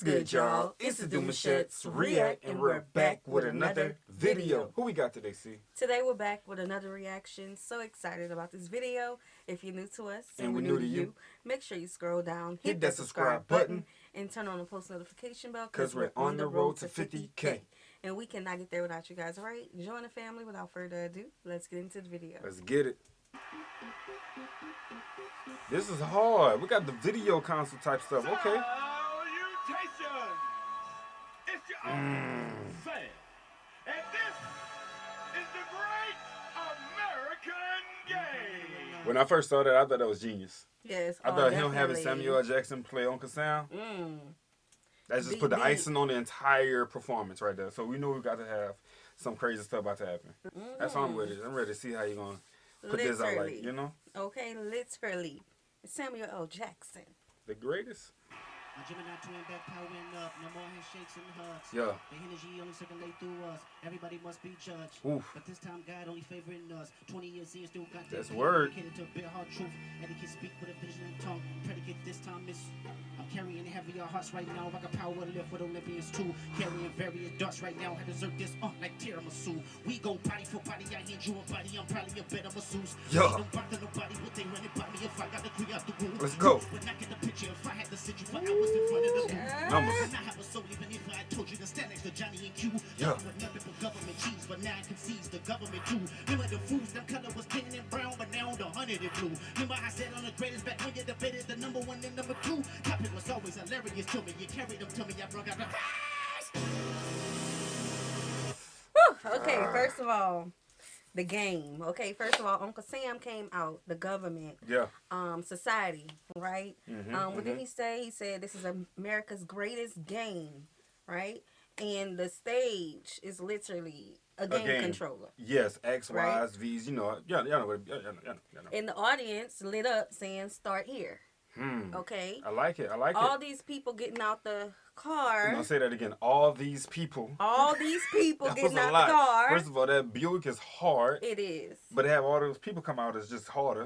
good, y'all? It's the Demouchets React, and we're back with another video. Who we got today, C? Today we're back with another reaction. So excited about this video. If you're new to us and we're new to you, make sure you scroll down, hit that subscribe button, and turn on the post notification bell because we're on the road to 50K. And we cannot get there without you guys, all right? Join the family. Without further ado, let's get into the video. Let's get it. This is hard. We got the video console type stuff. Okay. Salutations! It's your Sam, and this is the Great American Game. When I first saw that, I thought that was genius. Yes, I thought him having Samuel L. Jackson play Uncle Sam. That just put the icing on the entire performance right there. So we knew we got to have some crazy stuff about to happen. That's why I'm with it. I'm ready to see how you're going to put this out, like, you know? Okay, literally. Samuel L. Jackson. The greatest. My Gemini twin back powering up, no more handshakes and hugs. Yeah. The energy only circulate through us. Everybody must be judged. Oof. But this time God only favoring us. 20 years in, still got that's word. Dedicated to bare hard truth. Etiquette speak with a vision and tongue. Predicate this time is I'm carrying heavier hearts right now. I got power to live with Olympians too. Carrying various darts right now. I deserve this like tiramisu. We go body for body. I hand you a body. I'm probably a better masseuse. Yeah. Don't bother nobody what they running by me if I got to clear out the room. Let's go. When I get the picture, if I had to sit you for hours in front of the room. Numbers. And I have a soul even if I told you to stand next to Johnny and Q. Yeah. With nothing but government cheese, but now I can seize the government too. Remember the foods, them color was pink and brown, but now the 100 and blue. Remember I said on the greatest back when you debated the number one and number two. Topic was always hilarious to me. You carried them to me, I broke out the Okay, first of all, the game. Okay, first of all, Uncle Sam came out, the government, society, right? What did he say? He said this is America's greatest game, right? And the stage is literally a game controller. Yes, X, right? Y's, V's, you know. Yeah, know. And the audience lit up saying, start here. Okay? I like it. All these people getting out the car. I'll say that again. All these people. All these people getting out the car. First of all, that Buick is hard. It is. But to have all those people come out is just harder.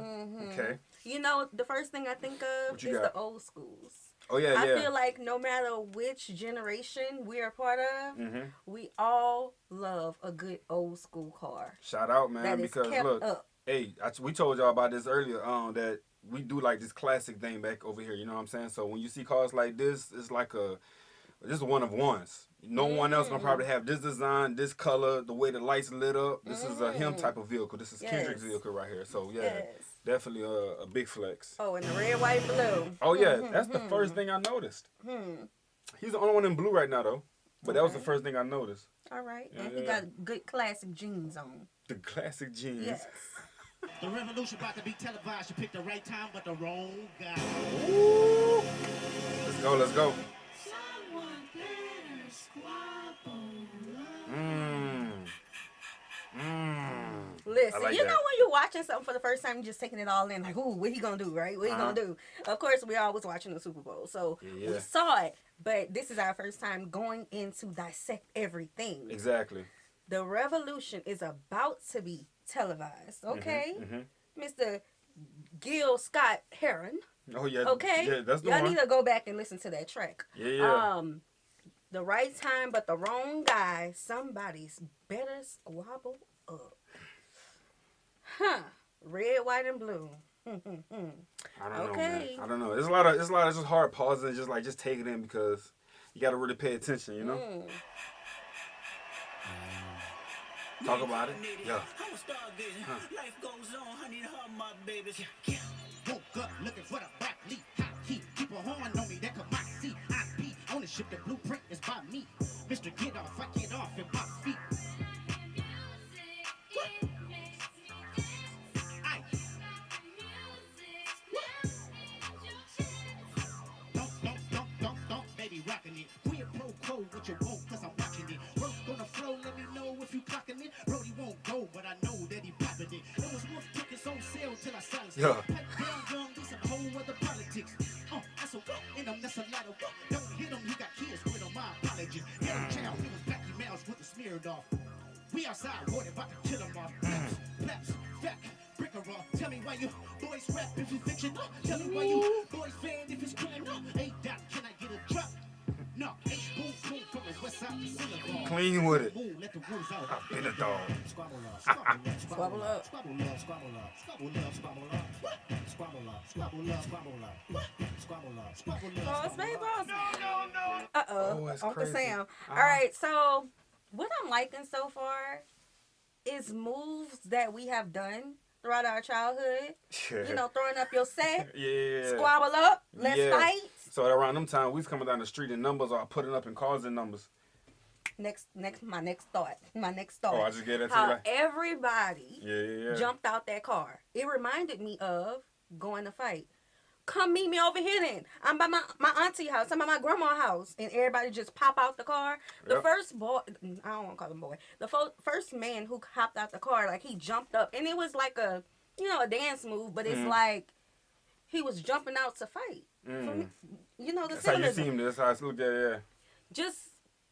Okay. You know, the first thing I think of is the old schools. Oh, yeah, I feel like no matter which generation we're a part of, we all love a good old school car. Shout out, man, because look, hey, we told y'all about this earlier that we do like this classic thing back over here, you know what I'm saying? So when you see cars like this, it's like this is one of ones. No one else gonna probably have this design, this color, the way the lights lit up. This is a him type of vehicle. This is Kendrick's vehicle right here. So yeah, definitely a big flex. Oh, and the red, white, and blue. Oh yeah, that's the first thing I noticed. He's the only one in blue right now though, but that was the first thing I noticed. All right, and he got good classic jeans on. The classic jeans. Yes. The revolution about to be televised. You picked the right time, but the wrong guy. Ooh. Let's go, let's go. Listen, like you know that. when you're watching something for the first time, you're just taking it all in, like, ooh, what he gonna do, right? What he gonna do? Of course, we always watching the Super Bowl, so we saw it, but this is our first time going in to dissect everything. Exactly. The revolution is about to be televised, okay? Mr. Gil Scott Heron. Oh yeah. Okay. Yeah, that's the Y'all one. need to go back and listen to that track. Yeah. The right time, but the wrong guy. Somebody's better squabble up. Huh. Red, white, and blue. I don't know, man. I don't know. It's a lot of just hard pauses and just take it in because you got to really pay attention, you know. Talk about it. Yeah. Life goes on, honey, her my babies. Woke up looking for the back lead. Keep a horn on me, that could my seat. IP ownership, the blueprint is by me. Mr. Get Off, I get off in my feet. Don't, baby, rocking it. We a pro code, what you want, cause I'm watching it. Work on the flow, let me know if you clocking it. Brody won't go, but I know that he popping it. It was worth tickets on sale till I silenced it. Pipe down young, these some whole other politics. That's a walk in them, that's a lot of walk. Don't hit him, he got kids with him, my apologies. Young child, he was Becky Mouse with the smeared off. We outside, water about to kill him off. Plaps, fact, bricker off. Tell me why you boys rap if you fiction. Tell me why you boys fan if it's crime. Hey, Doc, can I get a drop? No. Clean with it. Let the wolves out. I've been a dog. Squabble up. Squabble up. Squabble up. Squabble up. Squabble up. Squabble up. Squabble up. Squabble up. Squabble up. Squabble up. Squabble up. Boss, baby, boss. No. Uh-oh. it's Uncle crazy. Sam. All right, so what I'm liking so far is moves that we have done throughout our childhood. You know, throwing up your set. Yeah. Squabble up. Let's fight. So around them time, we was coming down the street and numbers are putting up and causing numbers. My next thought. Oh, I just get that to How you. everybody jumped out that car. It reminded me of going to fight. Come meet me over here then. I'm by my auntie house. I'm at my grandma's house. And everybody just pop out the car. The first boy, I don't want to call him boy. The first man who hopped out the car, like he jumped up. And it was like a dance move. But it's like he was jumping out to fight. Me, the That's how you symbolism. see him. That's how I look at it, Just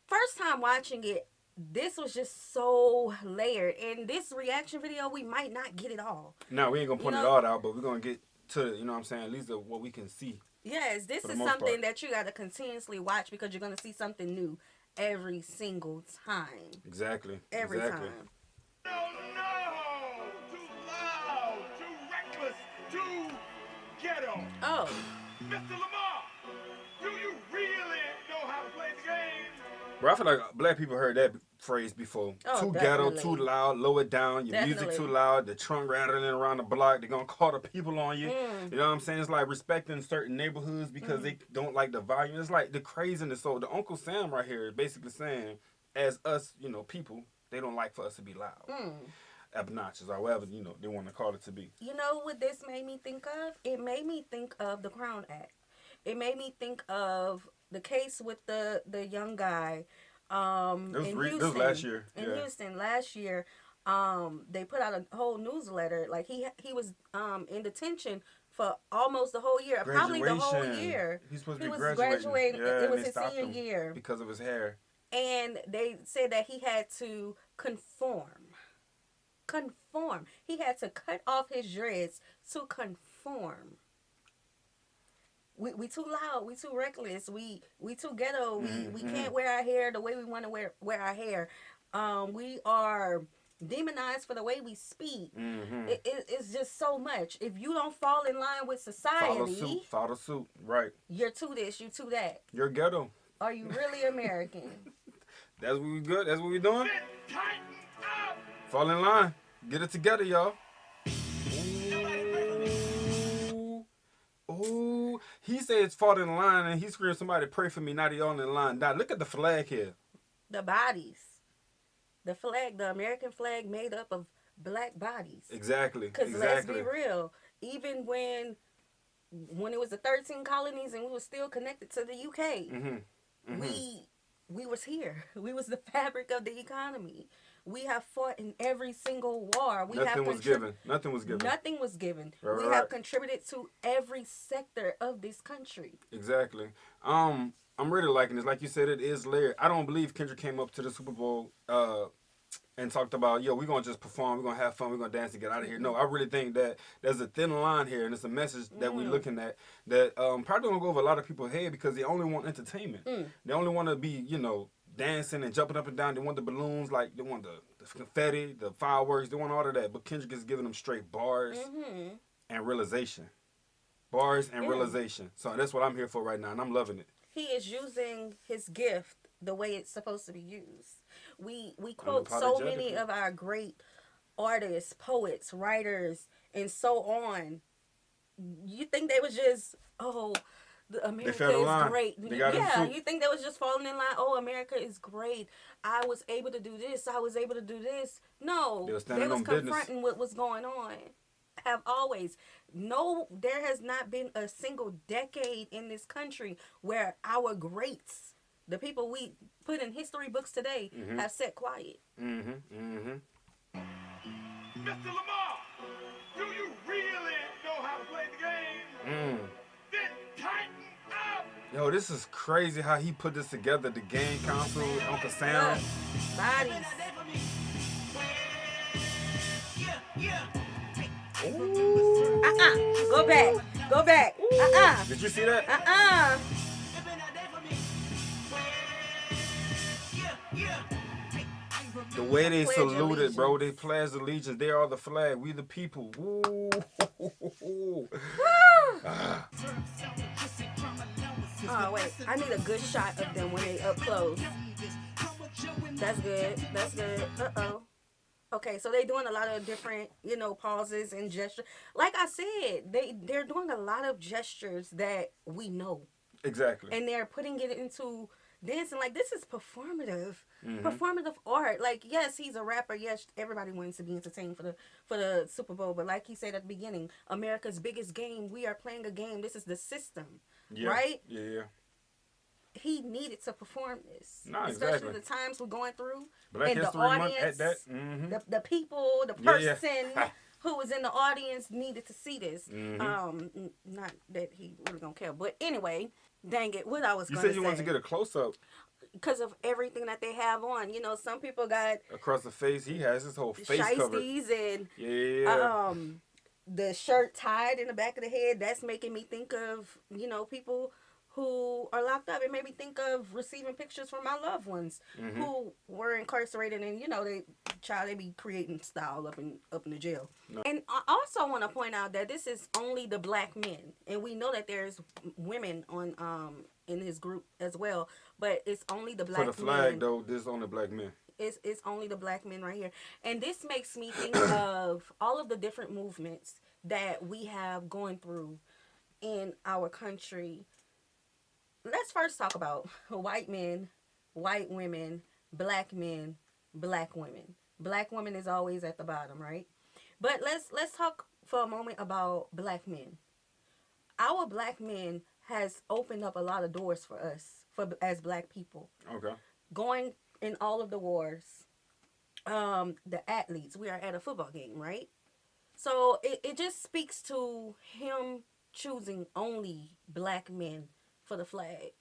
first time watching it, this was just so layered. In this reaction video, we might not get it all. No, we ain't going to point it all out, but we're going to get to, you know what I'm saying, at least what we can see. Yes, this is something that you got to continuously watch because you're going to see something new every single time. Exactly. Every time. No. Too loud, too reckless, too ghetto. Oh. Mr. Lamar, do you really know how to play the game? Bro, I feel like black people heard that phrase before. Oh, too definitely. ghetto, too loud, lower it down, your music Definitely. too loud, the trunk rattling around the block, they're going to call the people on you. You know what I'm saying? It's like respecting certain neighborhoods because they don't like the volume. It's like the craziness. So the Uncle Sam right here is basically saying, as us, people, they don't like for us to be loud. Obnoxious or whatever, they want to call it to be. You know what this made me think of? It made me think of the Crown Act. It made me think of the case with the young guy in Houston. This was last year. In Houston last year, they put out a whole newsletter. Like he was in detention for almost the whole year, probably the whole year. He's supposed to He be was graduating. it was his senior year because of his hair. And they said that he had to conform. He had to cut off his dreads to conform. We too loud. We too reckless. We too ghetto. We can't wear our hair the way we want to wear our hair. We are demonized for the way we speak. It's just so much. If you don't fall in line with society, follow suit. Right. You're too this. You too that. You're ghetto. Are you really American? That's what we good. That's what we doing. Tighten up. Fall in line. Get it together, y'all. Ooh. He says fall in line and he screamed somebody pray for me. Now they on in line. Now look at the flag here. The bodies. The flag, the American flag made up of black bodies. Exactly. Because let's be real. Even when it was the 13 colonies and we were still connected to the UK, we was here. We was the fabric of the economy. We have fought in every single war. Nothing was given. Nothing was given. Right, we have contributed to every sector of this country. Exactly. I'm really liking this. Like you said, it is layered. I don't believe Kendrick came up to the Super Bowl and talked about, we're going to just perform, we're going to have fun, we're going to dance and get out of here. No, I really think that there's a thin line here, and it's a message that we're looking at that probably don't go over a lot of people's head because they only want entertainment. They only want to be, dancing and jumping up and down. They want the balloons, like they want the confetti, the fireworks. They want all of that. But Kendrick is giving them straight bars and realization. Bars and realization. So that's what I'm here for right now, and I'm loving it. He is using his gift the way it's supposed to be used. We quote so many of our great artists, poets, writers, and so on. You think they was just, America is great. You think they was just falling in line, America is great. I was able to do this. I was able to do this. No, they was confronting what was going on. Have always. No, there has not been a single decade in this country where our greats, the people we put in history books today, have sat quiet. Mr. Lamar, do you really know how to play the game? Then tighten up. Yo, this is crazy how he put this together. The game council, Uncle Sam. Bodies. Go back. Did you see that? The way they saluted, bro, they pledged allegiance. They are the flag. We the people. Woo. Oh, wait. I need a good shot of them when they up close. That's good. That's good. Uh-oh. Okay, so they're doing a lot of different, pauses and gestures. Like I said, they're doing a lot of gestures that we know. Exactly. And they're putting it into dancing. Like, this is performative. Performative art. Like, yes, he's a rapper. Yes, everybody wants to be entertained for the Super Bowl. But like he said at the beginning, America's biggest game. We are playing a game. This is the system. Yeah. Right? Yeah. He needed to perform this. No, especially exactly. the times we're going through. Black and History the audience, Month at that. the people, the person who was in the audience needed to see this. Not that he really don't care. But anyway, dang it, what I was going to say. You said you wanted to get a close-up. Because of everything that they have on. Some people got... Across the face, he has his whole face covered. And... Yeah. The shirt tied in the back of the head, that's making me think of, people who are locked up. It made me think of receiving pictures from my loved ones who were incarcerated, and they be creating style up in the jail. No. And I also want to point out that this is only the black men, and we know that there's women on in his group as well, but it's only the black men. For the flag though, this is only black men. It's only the black men right here, and this makes me think of all of the different movements that we have going through in our country. Let's first talk about white men, white women, black men, black women. Black women is always at the bottom, right? But let's talk for a moment about black men. Our black men has opened up a lot of doors for us as black people. Okay. Going in all of the wars, the athletes. We are at a football game, right? So it just speaks to him choosing only black men for the flag.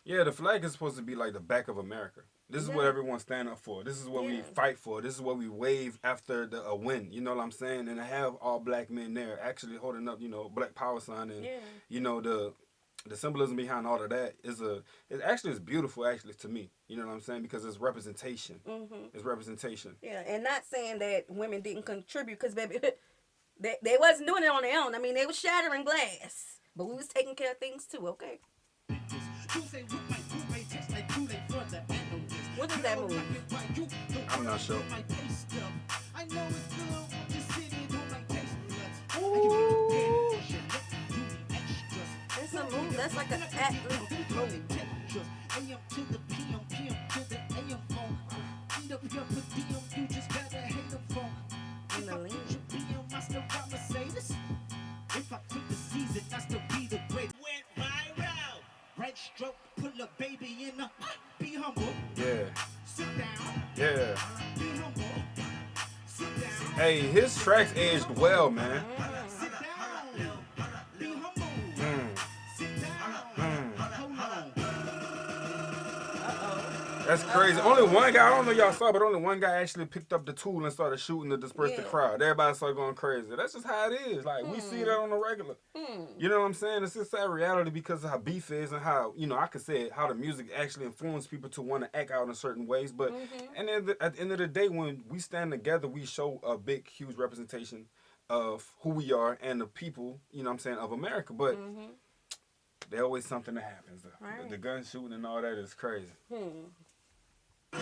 Yeah, the flag is supposed to be like the back of America. This is what everyone's standing up for. This is what we fight for. This is what we wave after a win. You know what I'm saying? And to have all black men there actually holding up, black power sign and the symbolism behind all of that is beautiful actually to me. You know what I'm saying? Because it's representation. It's representation. Yeah, and not saying that women didn't contribute, because baby, they wasn't doing it on their own. I mean, they was shattering glass. But we was taking care of things too, okay? What is that move? I'm not sure. Ooh. That's a move. That's like an athlete move. In the lean. If I quit the season, I still be the great. Went viral. Right stroke, pull a baby in the. Be humble. Yeah. Sit down. Yeah. Be humble. Sit down. Hey, his tracks aged well, man. Sit down. Be humble. Sit down. Hold on. That's crazy. Only one guy, I don't know y'all saw, but only one guy actually picked up the tool and started shooting to disperse the crowd. Everybody started going crazy. That's just how it is. Like, we see that on the regular. You know what I'm saying? It's just that reality because of how beef is and how, I could say it, how the music actually influences people to want to act out in certain ways. But and then at the end of the day, when we stand together, we show a big, huge representation of who we are and the people, of America. But there's always something that happens. The gun shooting and all that is crazy. I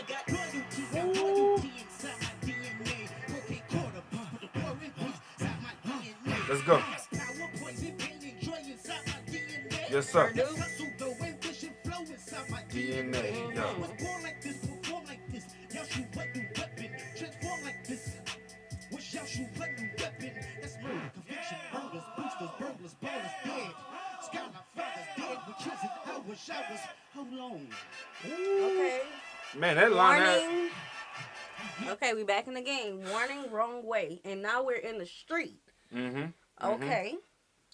got loyalty inside my DNA. Okay, Let's go. Yes, sir. DNA, yo. Hold on. Okay. Man, that line. Warning. Okay, we back in the game. Warning, wrong way. And now we're in the street. Okay.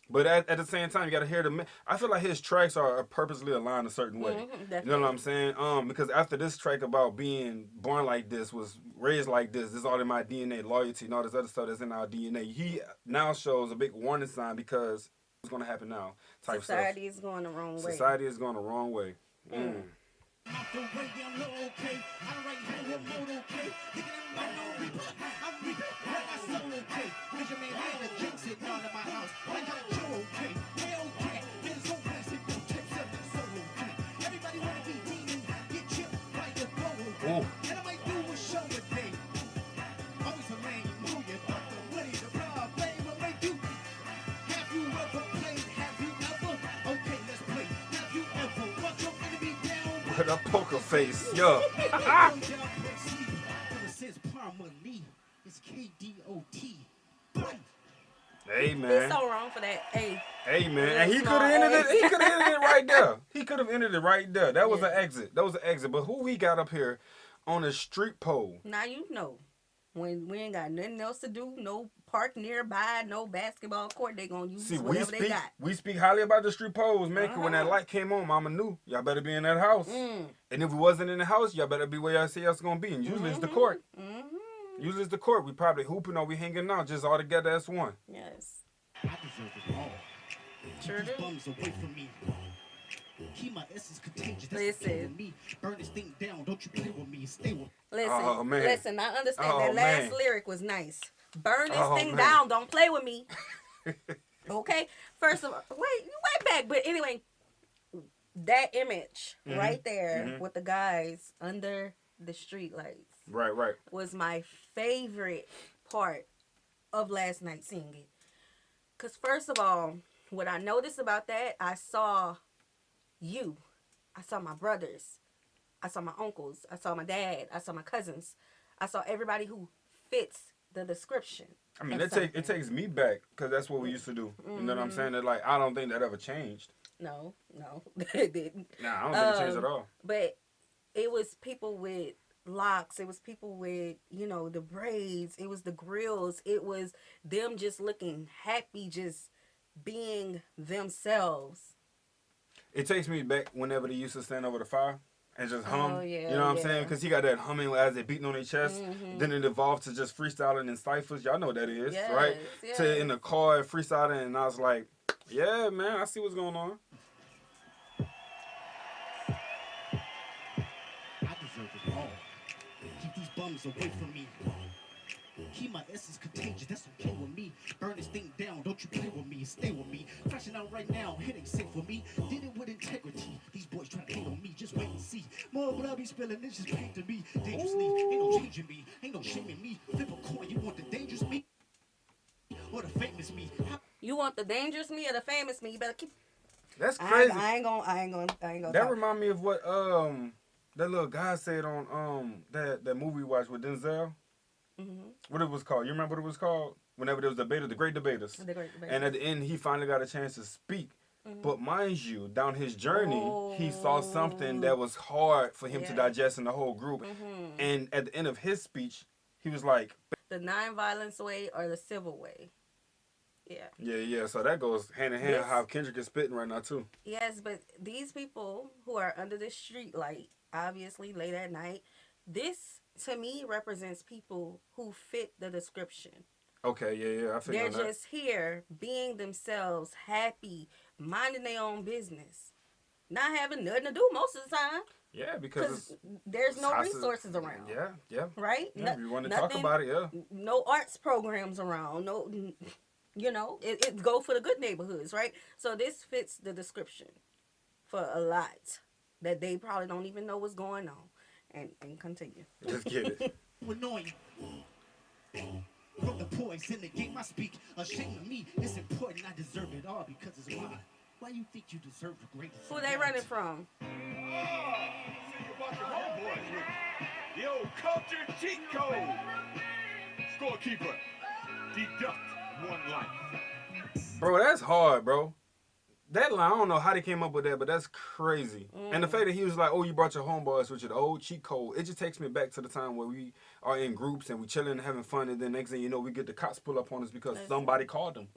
But at the same time, you got to hear I feel like his tracks are purposely aligned a certain way. You know what I'm saying? Because after this track about being born like this, was raised like this is all in my DNA, loyalty and all this other stuff that's in our DNA. He now shows a big warning sign because what's going to happen now? Type Society is going the wrong way. Society is going the wrong way. Off the way, I'm low, okay. I write home remote, okay. Thinking I'm right on reaper. I'm reaping, I got soul, okay. Cause your man had a drink sitting down at my house. Like I'm Joe, okay. Hellcat, there's no place if you take something so okay. Everybody wanna be demon, get chipped by your flow, okay. And I might do a show today. Always a lane, you know you got the way to rob, blame will make you. Have you ever played? Have you ever? Okay, let's play. Have you ever watched your enemy down? With a poker face, yo. It's KDOT. Hey man. He's so wrong for that. Hey man, and he could have ended it. He could have ended it right there. He could have ended it right there. That was an exit. That was an exit. But who we got up here on a street pole? Now you know, when we ain't got nothing else to do, no park nearby, no basketball court, they gonna use whatever they got. We speak highly about the street poles, man. Cause when that light came on, Mama knew y'all better be in that house. And if we wasn't in the house, y'all better be where y'all see us gonna be. And usually it's the court. Usually it's the court. We probably hooping or we hanging out just all together as one. Yes. I deserve it all. Sure Keep these do. bums away from me. Keep my essence contagious. Listen. Me. Burn this thing down. Don't you play with me. Stay with me. Listen, Oh, man. listen, I understand Oh, that last man. lyric was nice. Burn this thing man. down, don't play with me. Okay? First of all, way back, but anyway, that image right there with the guys under the street lights Right. was my favorite part of last night seeing it. Because first of all, what I noticed about that, I saw you. I saw my brothers. I saw my uncles. I saw my dad. I saw my cousins. I saw everybody who fits the description. I mean, it takes me back because that's what we used to do. You know what I'm saying? That like I don't think that ever changed. No, it didn't. Nah, I don't think it changed at all. But it was people with locks. It was people with, the braids. It was the grills. It was them just looking happy, just being themselves. It takes me back whenever they used to stand over the fire and just hum. Oh, yeah, you know what I'm saying? Because he got that humming as they beating on their chest. Then it evolved to just freestyling in ciphers. Y'all know what that is, right? Yes. To in the car freestyling, and I was like, yeah, man, I see what's going on. I deserve it all. Keep these bums away from me. Keep my essence contagious. That's okay with me. Burn this thing down. Don't you play with me. Stay with me. Flashing out right now. It ain't safe for me. Did it with integrity. These boys try to hate on me. Just wait and see. More blood be spilling. It's just pain to me. Dangerously. Ain't no changing me. Ain't no shaming me. Flip a coin. You want the dangerous me or the famous me? You want the dangerous me or the famous me? You better keep. That's crazy. I ain't gonna. That remind me of what that little guy said on that movie we watched with Denzel. What it was called? You remember what it was called? Whenever there was The Great Debaters. The Great Debaters. And at the end, he finally got a chance to speak. But mind you, down his journey, he saw something that was hard for him to digest in the whole group. And at the end of his speech, he was like, the non-violence way or the civil way. Yeah. Yeah. So that goes hand in hand how Kendrick is spitting right now, too. Yes, but these people who are under the street light, obviously late at night, this to me represents people who fit the description. Okay, yeah, I feel They're that. just here being themselves, happy, minding their own business, not having nothing to do most of the time. Yeah, because there's no resources around. Yeah. Right? Yeah, you want to talk about it, yeah. No arts programs around. No, it go for the good neighborhoods, right? So this fits the description for a lot that they probably don't even know what's going on. And continue. Just get it. Annoying. From the boys in the game, I speak. Ashamed of me, it's important. I deserve it all because it's mine. Why you think you deserve the greatest? Who they running from? Oh, see a bunch of homeboys with the old culture cheat code. Scorekeeper, deduct one life. Bro, that's hard, bro. That line, I don't know how they came up with that, but that's crazy. And the fact that he was like, oh, you brought your homeboys with you, the old cheat code, it just takes me back to the time where we are in groups and we chilling and having fun, and then next thing you know, we get the cops pull up on us because somebody called them.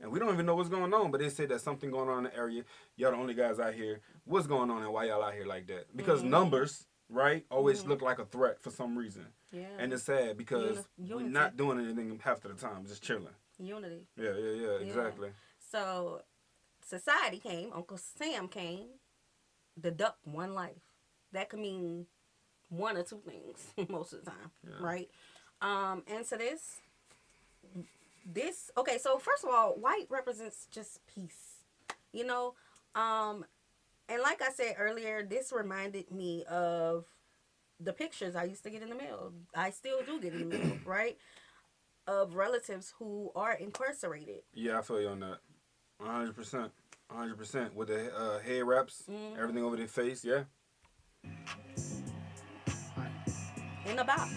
And we don't even know what's going on, but they said that something going on in the area. Y'all the only guys out here. What's going on and why y'all out here like that? Because numbers, right, always look like a threat for some reason. Yeah. And it's sad because we're not doing anything half of the time, just chilling. Unity. Yeah, exactly. So society came, Uncle Sam came, deduct one life. that could mean one or two things most of the time, Yeah. right? And so this okay, so first of all, white represents just peace, you know. And like I said earlier, this reminded me of the pictures I used to get in the mail. I still do get in the mail, right? Of relatives who are incarcerated. Yeah, I feel you on that. 100%. 100%. With the head wraps, everything over their face, yeah. In a box.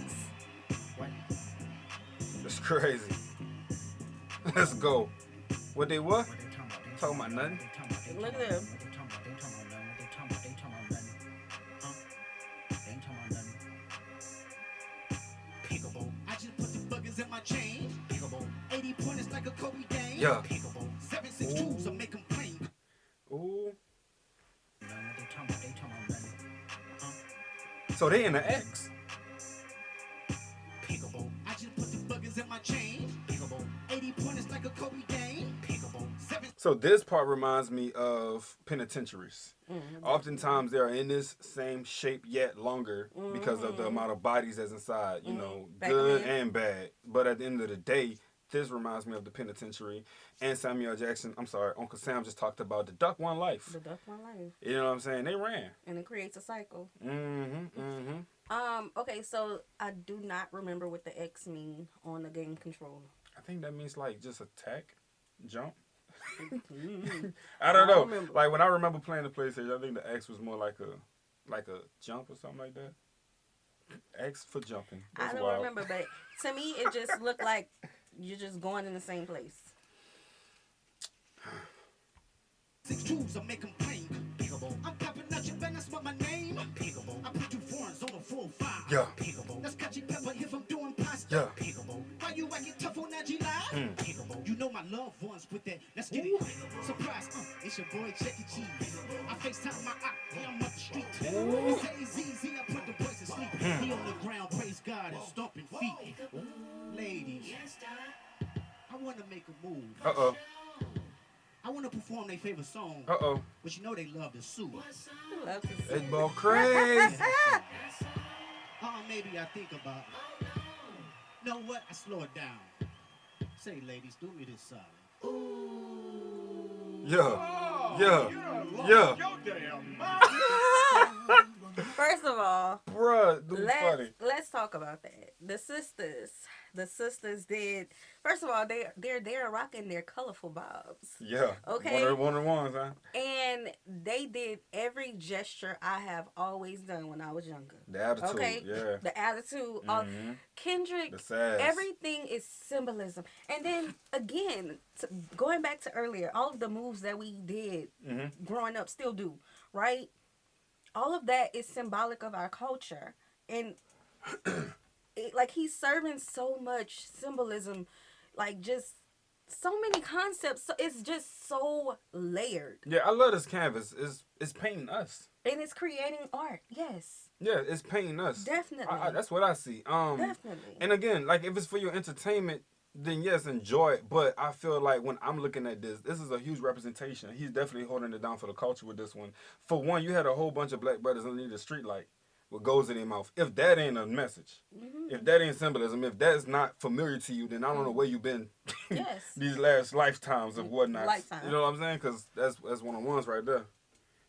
That's crazy. Let's go. What they what? Talking about nothing? Look at them. I just put the buggers in my chain. 80 pointers like a Kobe game. Yeah. 762s, I make them plain. Ooh. So they in the X. I just put the buggers in my chain. 80 pointers like a Kobe game. So this part reminds me of penitentiaries. Oftentimes they are in this same shape yet longer because of the amount of bodies that's inside, you know, good and bad. But at the end of the day, this reminds me of the penitentiary. And Samuel Jackson, I'm sorry, Uncle Sam just talked about the duck one life. The duck one life. You know what I'm saying? They ran. And it creates a cycle. Mm-hmm. Okay, so I do not remember what the X mean on the game controller. I think that means like just attack, jump. I don't know. Remember. Like when I remember playing the PlayStation, I think the X was more like a jump or something like that. X for jumping. That's I don't wild. remember, but to me it just looked like you're just going in the same place. 6-2s, I make them plain. I'm popping out your band, that's what my name. I put 2 foreigns on a 4-5. Yeah. That's catchy pepper if I'm doing pasta. Yeah. Why you acting tough on that G-Live? You know my loved ones with that. Let's get it. Surprise, it's your boy Chucky Cheese. I FaceTime my eye, yeah, I'm up the street. It's easy, I put the boys to sleep. He on the ground, praise God, and stomping feet. Ladies, I want to make a move. Uh-oh. I want to perform their favorite song. Uh-oh. But you know they love the sue. They both crazy. Maybe I think about it. Know what? I slow it down. Say, ladies, do me this solid. Yeah. First of all, Bruh, dude, funny. let's talk about that. The sisters did. First of all, they're rocking their colorful bobs. Yeah. Okay. One of the ones, huh? And they did every gesture I have always done when I was younger. The attitude, okay? yeah. The attitude. Kendrick, The sass. everything is symbolism. And then, again, going back to earlier, all of the moves that we did growing up still do, right? All of that is symbolic of our culture. And, he's serving so much symbolism, just so many concepts. So it's just so layered. Yeah, I love this canvas. It's painting us. And it's creating art, yes. Yeah, it's painting us. Definitely. That's what I see. Definitely. And again, if it's for your entertainment, then yes, enjoy it. But I feel like when I'm looking at this is a huge representation. He's definitely holding it down for the culture with this one. For one, you had a whole bunch of black brothers underneath the street light with goes in their mouth. If that ain't a message, if that ain't symbolism, if that's not familiar to you, then I don't know where you've been Yes. these last lifetimes of whatnot. Lifetime. You know what I'm saying? Because that's one of the ones right there.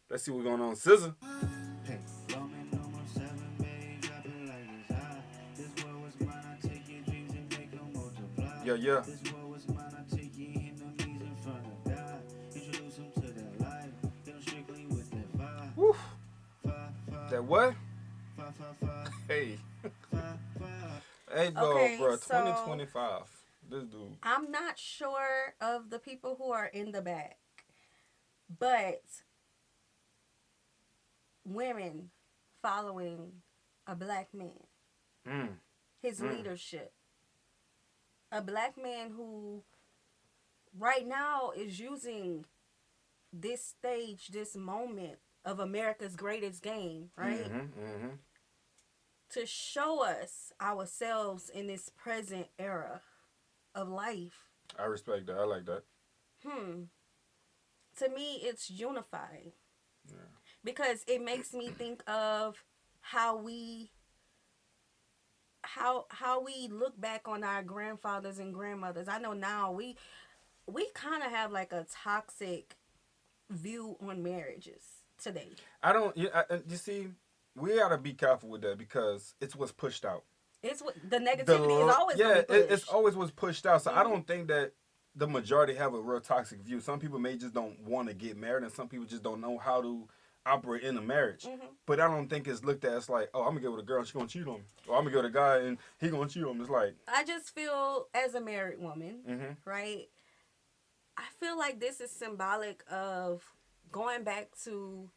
Let's see what's going on. SZA. Yeah. Woo. That what? Hey. Hey, Okay, bro, so 2025. This dude. I'm not sure of the people who are in the back, but women following a black man, his leadership, a black man who right now is using this stage, this moment of America's greatest game, right? To show us ourselves in this present era of life. I respect that. I like that. To me, it's unifying. Yeah. because it makes me think of how we look back on our grandfathers and grandmothers. I know now we kind of have like a toxic view on marriages today. You see, we gotta be careful with that because it's what's pushed out. It's what the negativity is always gonna be pushed. It's always what's pushed out. So I don't think that the majority have a real toxic view. Some people may just don't want to get married, and some people just don't know how to operate in a marriage. But I don't think it's looked at as like, oh, I'm gonna get with a girl and she's gonna cheat on me, or I'm gonna get with a guy and he gonna cheat on me. It's like, I just feel as a married woman, right? I feel like this is symbolic of going back to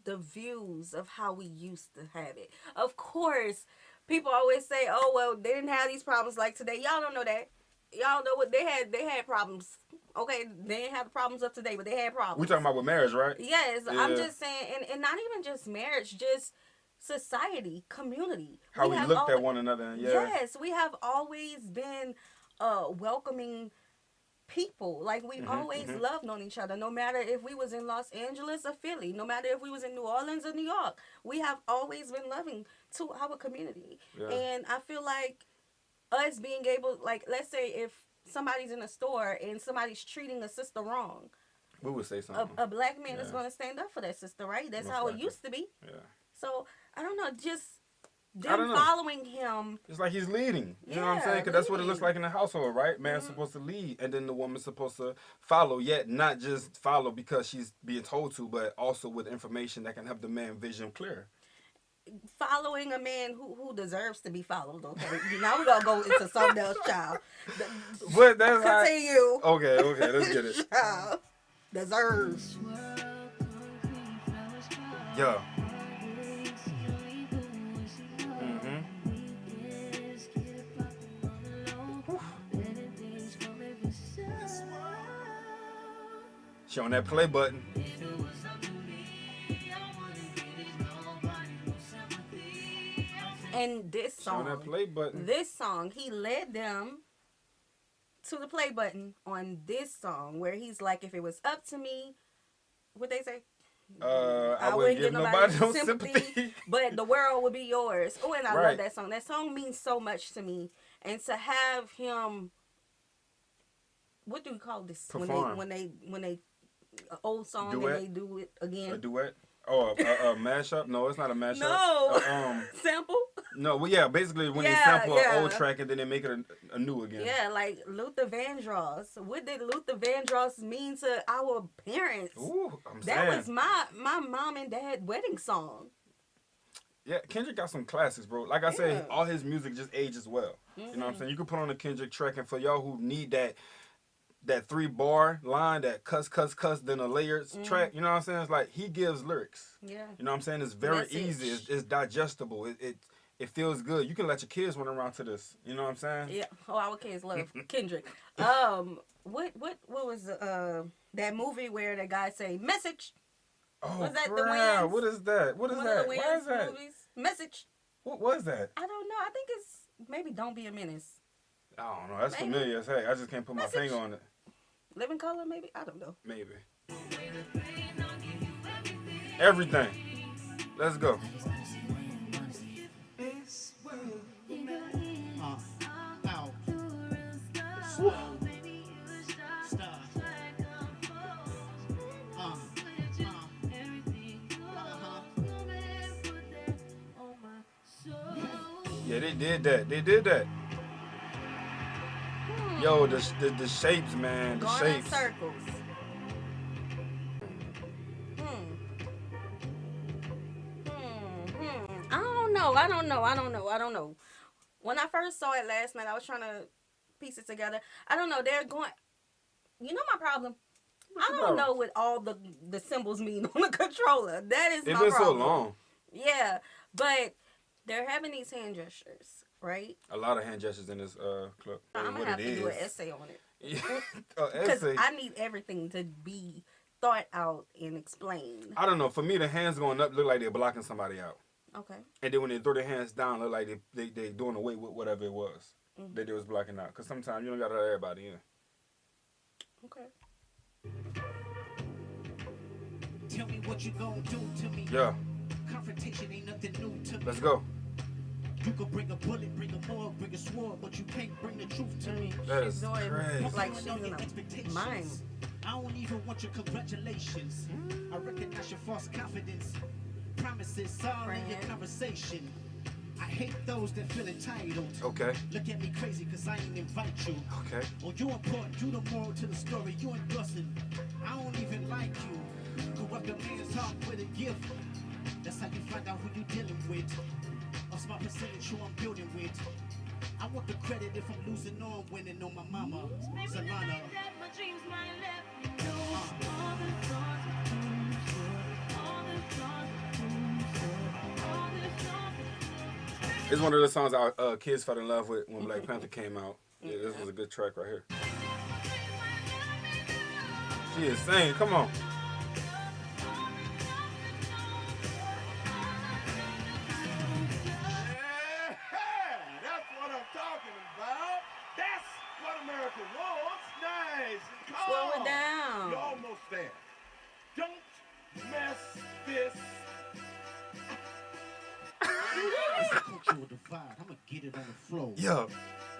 the views of how we used to have it. Of course, people always say, oh, well, they didn't have these problems like today. Y'all don't know that. Y'all know what they had. They had problems. Okay, they didn't have the problems of today, but they had problems. We talking about with marriage, right? Yes, yeah. I'm just saying, and not even just marriage, just society, community. How we looked at one another. Yeah. Yes, we have always been welcoming people. Like we always loved on each other, no matter if we was in Los Angeles or Philly, no matter if we was in New Orleans or New York. We have always been loving to our community. Yeah. And I feel like us being able, like, let's say if somebody's in a store and somebody's treating a sister wrong, we would say something. A black man is going to stand up for that sister, right? That's most how likely. It used to be. Yeah. So I don't know, just them following him. It's like he's leading. You know what I'm saying? Because that's what it looks like in the household, right? Man's supposed to lead, and then the woman's supposed to follow. Yet not just follow because she's being told to, but also with information that can help the man vision clear. Following a man who deserves to be followed. Okay, now we're gonna go into something else, child. But that's continue. Okay, let's get it. Child deserves. Yeah. She on that play button. And this song, that play button. This song, he led them to the play button on this song where he's like, if it was up to me, what they say? I wouldn't give nobody no sympathy. But the world would be yours. Oh, and I love that song. That song means so much to me. And to have him, what do we call this? Perform. When they old song duet? And they do it again. A duet? Oh, a mashup? No, it's not a mashup. No. Sample? No, well, yeah, basically when they sample an old track and then they make it a new again. Yeah, like Luther Vandross. What did Luther Vandross mean to our parents? Ooh, that was my mom and dad wedding song. Yeah, Kendrick got some classics, bro. Like I said, all his music just ages well. You know what I'm saying? You can put on a Kendrick track, and for y'all who need that 3-bar line, that cuss, then a layered track, you know what I'm saying? It's like he gives lyrics. Yeah. You know what I'm saying? It's very easy. It's digestible. It feels good. You can let your kids run around to this. You know what I'm saying? Yeah. Oh, our kids love Kendrick. What was that movie where the guy say message? Oh, was that crap. The Wayans? What is that? What is One that? Of the Why is that? Movies? Message. What was that? I don't know. I think it's maybe Don't Be a Menace. I don't know. That's familiar as heck. I just can't put my finger on it. Living Color, maybe? I don't know. Maybe. Everything. Let's go. Yeah, they did that. Yo, the shapes, man. The Going shapes. in circles. I don't know. When I first saw it last night, I was trying to piece it together. I don't know. They're going. You know my problem. I don't know what all the symbols mean on the controller. That is my problem. It's been so long. Yeah, but they're having these hand gestures, right? A lot of hand gestures in this clip. I'm gonna have to do an essay on it. Because I need everything to be thought out and explained. I don't know. For me, the hands going up look like they're blocking somebody out. Okay. And then when they throw their hands down, look like they doing away with whatever it was that they was blocking out. Because sometimes you don't gotta let everybody in. Okay. Tell me what you gonna do to me. Yeah. Confrontation ain't nothing new to me. Let's go. You can bring a bullet, bring a mug, bring a sword, but you can't bring the truth to me. That is She's doing crazy. like she's in a mime. I don't even want your congratulations. I recognize your false confidence. Promises all in your conversation. I hate those that feel entitled. Okay. Look at me crazy cause I ain't invite you. Okay. Well, you important, you the moral to the story, you endorsing. I don't even like you. Corrupt a man's heart with a gift. That's how you find out who you dealing with. A small percentage who I'm building with. I want the credit if I'm losing or I'm winning on my mama. Solana. It's one of the songs our kids fell in love with when Black Panther came out. Yeah, this was a good track right here. She is singing. Come on. That's what I'm talking about. That's what America wants. Nice and calm. Slow it down. You're almost there. Don't mess this. It's a cultural divide. I'm gonna get it on the floor. Yeah.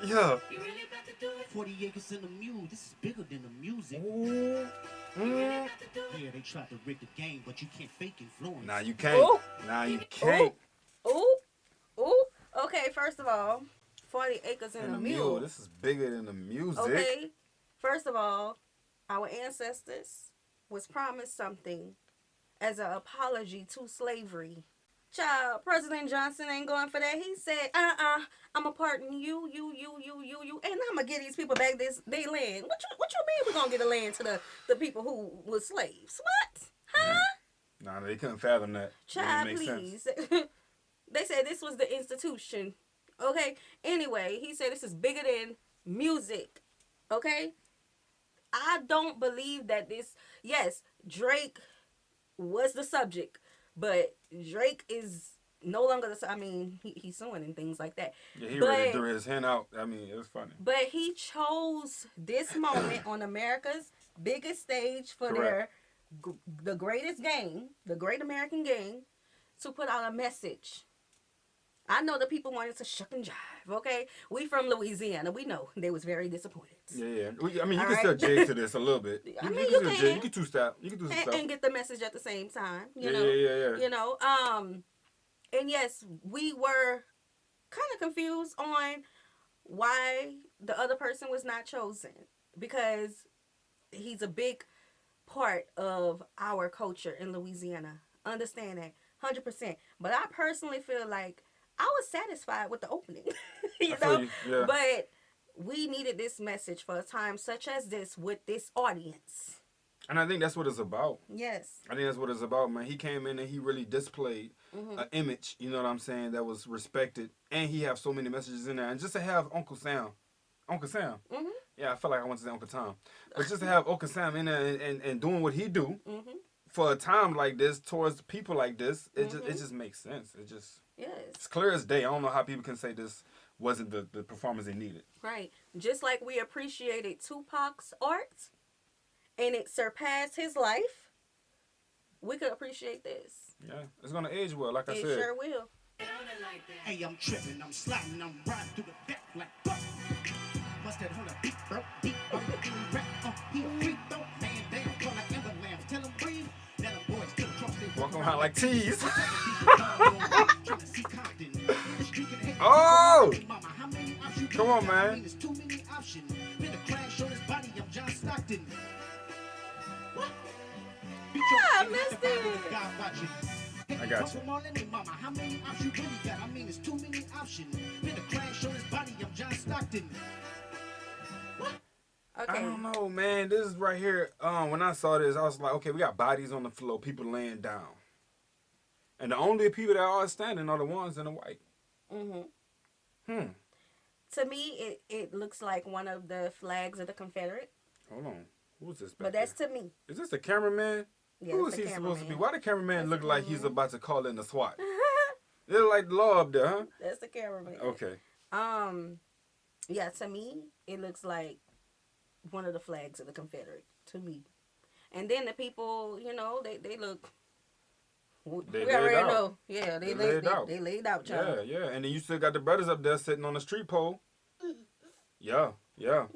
You really about to do it? 40 acres in the mule. This is bigger than the music. Ooh. Yeah, they tried to rig the game, but you can't fake influence. Nah, you can't. Ooh. Nah, you can't. Ooh. Ooh. Okay, first of all, 40 acres in And a the mule. This is bigger than the music. Okay, first of all, our ancestors was promised something as an apology to slavery. Child, President Johnson ain't going for that. He said, I'm gonna pardon you, and I'm gonna give these people back they land. What you mean we gonna get the land to the people who was slaves? What? Huh? Nah, they couldn't fathom that. Child, It didn't make please. sense. They said this was the institution. Okay? Anyway, he said this is bigger than music. Okay? I don't believe that this... Yes, Drake was the subject, but Drake is no longer the... I mean, he's suing and things like that. Yeah, he really threw his hand out. I mean, it was funny. But he chose this moment on America's biggest stage for the greatest game, the Great American Game, to put out a message. I know the people wanted to shuck and jive, okay? We from Louisiana. We know they was very disappointed. Yeah. I mean, you All can still jig to this a little bit. I mean, you can. You can two-step. You can do some stuff. And get the message at the same time, you know? Yeah. You know, and yes, we were kind of confused on why the other person was not chosen. Because he's a big part of our culture in Louisiana. Understand that, 100%. But I personally feel like I was satisfied with the opening, you know? Yeah. But we needed this message for a time such as this with this audience. And I think that's what it's about. Yes. I think that's what it's about, man. He came in and he really displayed an image, you know what I'm saying, that was respected. And he have so many messages in there. And just to have Uncle Sam. Yeah, I felt like I wanted to say Uncle Tom. But just to have Uncle Sam in there and doing what he do for a time like this, towards people like this, it just makes sense. It's clear as day. I don't know how people can say this wasn't the performance they needed. Right. Just like we appreciated Tupac's art and it surpassed his life, we could appreciate this. Yeah, it's going to age well, like I said. It sure will. Hey, I'm tripping, I'm sliding, I'm riding through the back like fuck. Must have a beat, bro, beat, I'm the rap, he a freak, though, man down, call like ambulance, tell him breathe, let them boys get across their Walk around like tease. Oh! Come on, man. There's too many options. Been a crash on his body, I'm John Stockton. What? I missed it. I got you. How many options you really got? I mean, there's too many options. Been a crash on his body, I'm John Stockton. What? Okay. I don't know, man. This is right here. When I saw this, I was like, okay, we got bodies on the floor, people laying down. And the only people that are standing are the ones in the white. To me, it looks like one of the flags of the Confederate. Hold on. Who's this back But that's there? to me. Is this the cameraman? Yeah, Who it's is the he supposed to be? cameraman. Why the cameraman look like he's about to call in the SWAT? They look like the law up there, huh? That's the cameraman. Okay. Yeah, to me, it looks like one of the flags of the Confederate. To me. And then the people, you know, they look. They We laid already out. know. Yeah, they laid out. They laid out, Yeah, child. yeah. And then you still got the brothers up there sitting on the street pole. Yeah, yeah.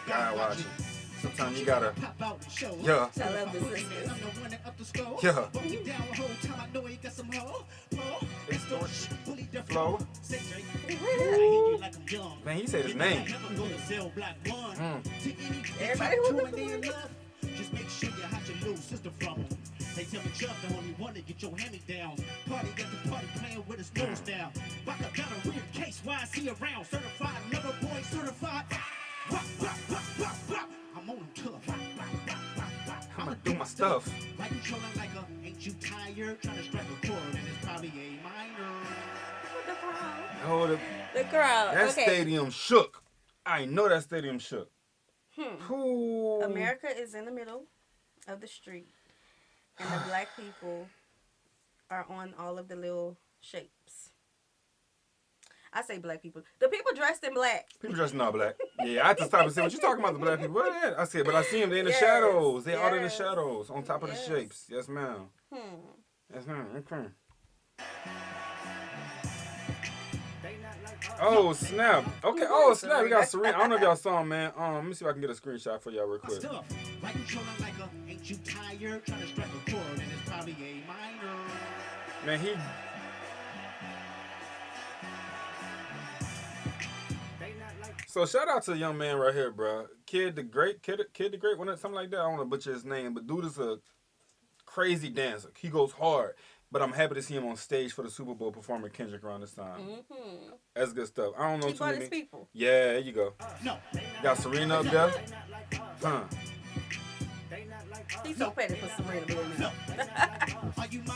God watching. Sometimes you gotta. Yeah. I love this sisters. Yeah. Flow. Man, he said his name. Everybody who just make sure you hide your little sister from them. They tell me Chuck the only one to get your hand-me-downs. Party at the party playing with his nose down. Rock got a weird case, why is he around? Certified lover boy, certified. I'm on him tough. I'ma do my stuff. Why you trolling like a, ain't you tired? Trying to strike a chord and it's probably A minor. Oh, the crowd. That Okay. stadium shook. I know that stadium shook. Ooh. America is in the middle of the street, and the black people are on all of the little shapes. I say black people. The people dressed in black. People dressed in all black. Yeah, I had to stop and say, what you talking about, the black people? What is that? I said, but I see them. They're in the Yes, shadows. They're out in the yes, shadows on top of yes. the shapes. Yes, ma'am. Yes, ma'am. Okay. Oh, snap. Okay. Oh, snap. We got Serena. I don't know if y'all saw him, man. Let me see if I can get a screenshot for y'all real quick. Why you trolling like a, ain't you tired? Trying to strike a chord and it's probably A minor. Man, he... So shout out to the young man right here, bro. Kid the Great, something like that. I don't want to butcher his name, but dude is a crazy dancer. He goes hard. But I'm happy to see him on stage for the Super Bowl performing Kendrick around this time. Mm-hmm. That's good stuff. I don't know He too brought many. his people. Yeah, there you go. No. Got Serena up there. Huh. He's so petty for Serena being there. Are you my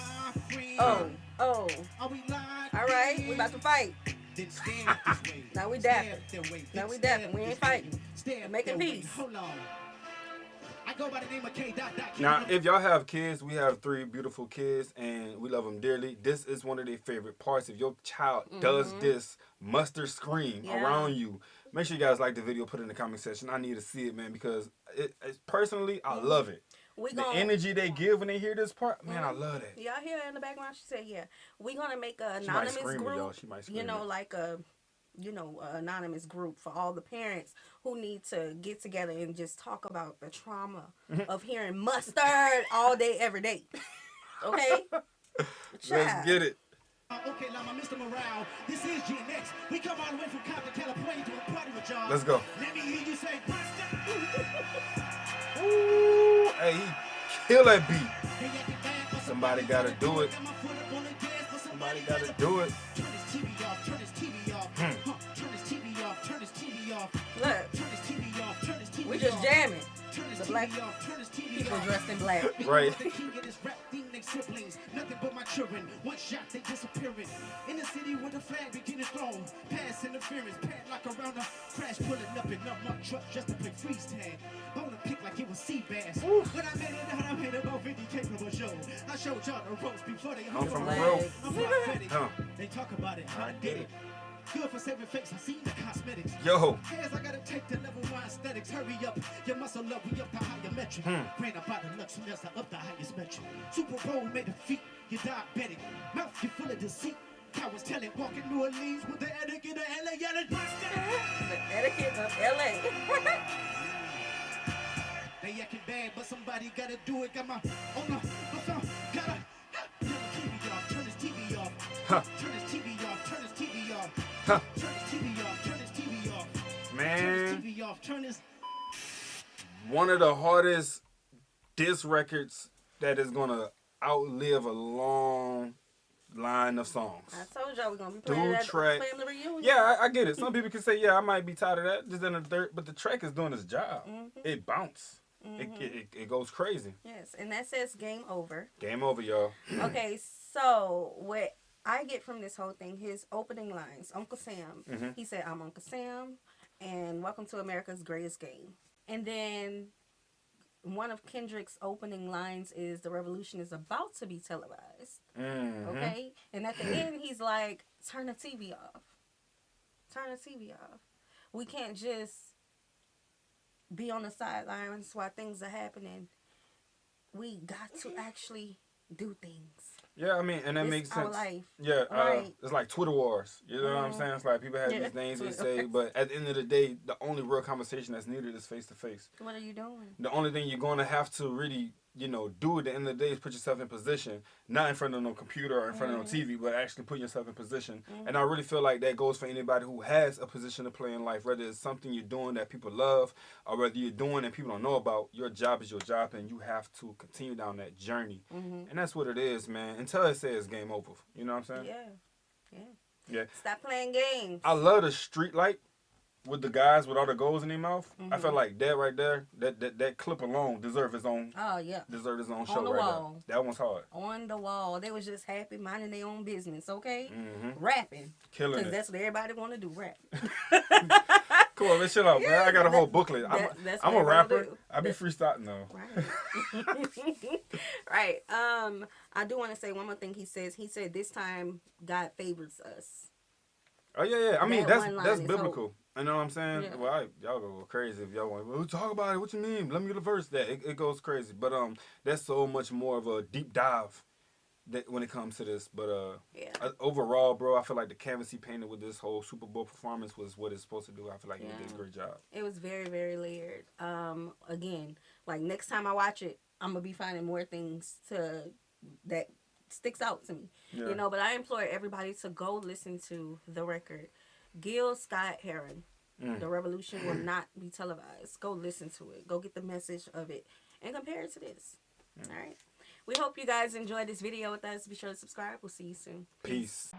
friend? Oh. Are we live? All right, we about to fight. Then stand this way. Now we dapping. Now we dapping. We ain't fighting. Stand Making that way. peace. Hold on. I go by the name of K. Now, if y'all have kids, we have 3 beautiful kids, and we love them dearly. This is one of their favorite parts. If your child does this, muster scream around you. Make sure you guys like the video, put it in the comment section. I need to see it, man, because personally, I love it. The energy they give when they hear this part, man, I love that. Y'all hear her in the background? She said, yeah. We're going to make an She might anonymous scream it, group. y'all. She might scream You know, it. like a... anonymous group for all the parents who need to get together and just talk about the trauma of hearing mustard all day, every day. Okay? Let's get it. Okay, now my Mr. Morale, this is Gen X. We come all the way from Compton, California to a party with y'all. Let's go. Let me hear you say, Ooh, hey, he kill that beat. Somebody gotta do it. Somebody gotta do it. Turn his TV off, turn his TV off. Turn his TV off, turn his TV off. Look, Turn his TV off, turn his TV off. we just jamming. Turn his The TV black off, turn his TV people off. dressed in black. Right. The king of this rap thing, they siblings. Nothing but my children. One shot, they disappearing. In the city with the flag beginning thrown. Pass interference, padlock around the crash, pulling up in up my truck just to play freeze tag. Bone a kick like it was sea bass. When I made it out, I made about 50K from a show. I showed y'all the ropes before they hung I'm from the Flag. road. I'm prophetic. Huh. They talk about it, I did it. Good for saving face, I seen the cosmetics. Yo. Hands, I gotta take the level one aesthetics. Hurry up, your muscle up, we up the higher metric. Ran about the lux, soon as I up the highest metric. Super Bowl made a feat, you diabetic. Mouth, you full of deceit. Cowards telling, walking New Orleans with the etiquette of LA. Yelling, The etiquette of LA. they acting bad, but somebody gotta do it. Got my phone, gotta. Turn his TV off, Huh. turn his TV off, turn his TV off. Huh. Turn his TV off, turn his TV off. Turn Man, his TV off, turn his. one of the hardest diss records that is gonna outlive a long line of songs. I told y'all we're going to be playing that track. family reunion. Yeah, I get it. Some people can say, yeah, I might be tired of that, just in the dirt, but the track is doing its job. It bounce. It goes crazy. Yes, and that says game over. Game over, y'all. Okay, so what I get from this whole thing, his opening lines, Uncle Sam, he said, I'm Uncle Sam, and welcome to America's greatest game. And then one of Kendrick's opening lines is, the revolution is about to be televised. Okay? And at the end, he's like, turn the TV off. Turn the TV off. We can't just be on the sidelines while things are happening. We got to actually do things. Yeah, I mean, and that It's makes our sense. life. Yeah, Right. It's like Twitter wars. You know what I'm saying? It's like people have these things they say, but at the end of the day, the only real conversation that's needed is face to face. What are you doing? The only thing you're going to have to really, do at the end of the day is put yourself in position, not in front of no computer or in front of no TV, but actually put yourself in position. And I really feel like that goes for anybody who has a position to play in life, whether it's something you're doing that people love or whether you're doing and people don't know about. Your job is your job, and you have to continue down that journey. And that's what it is, man, until it says game over. You know what I'm saying? Yeah. Stop playing games. I love the street light with the guys with all the goals in their mouth. I feel like that right there, that clip alone deserve its own. Oh yeah. Deserve its own On show the right wall. there. That one's hard. On the wall. They was just happy, minding their own business, okay? Rapping. Killing Because it. that's what everybody want to do, rap. Cool, let's chill out, man. I got a whole booklet. That's I'm what a rapper. everybody do. I be freestyling though. Right. Right. I do want to say one more thing he says. He said this time God favors us. Oh yeah. I mean That one that's line is biblical. hope. You know what I'm saying? Yeah. Well, y'all go crazy if y'all want. Well, talk about it. What you mean? Let me get a verse. That it goes crazy. But that's so much more of a deep dive that when it comes to this. But overall, bro, I feel like the canvas he painted with this whole Super Bowl performance was what it's supposed to do. I feel like he did a great job. It was very, very layered. Again, like next time I watch it, I'm gonna be finding more things that sticks out to me. Yeah. But I implore everybody to go listen to the record. Gil Scott Heron. The revolution will not be televised. Go listen to it. Go get the message of it and compare it to this. All right. We hope you guys enjoyed this video with us. Be sure to subscribe. We'll see you soon. Peace.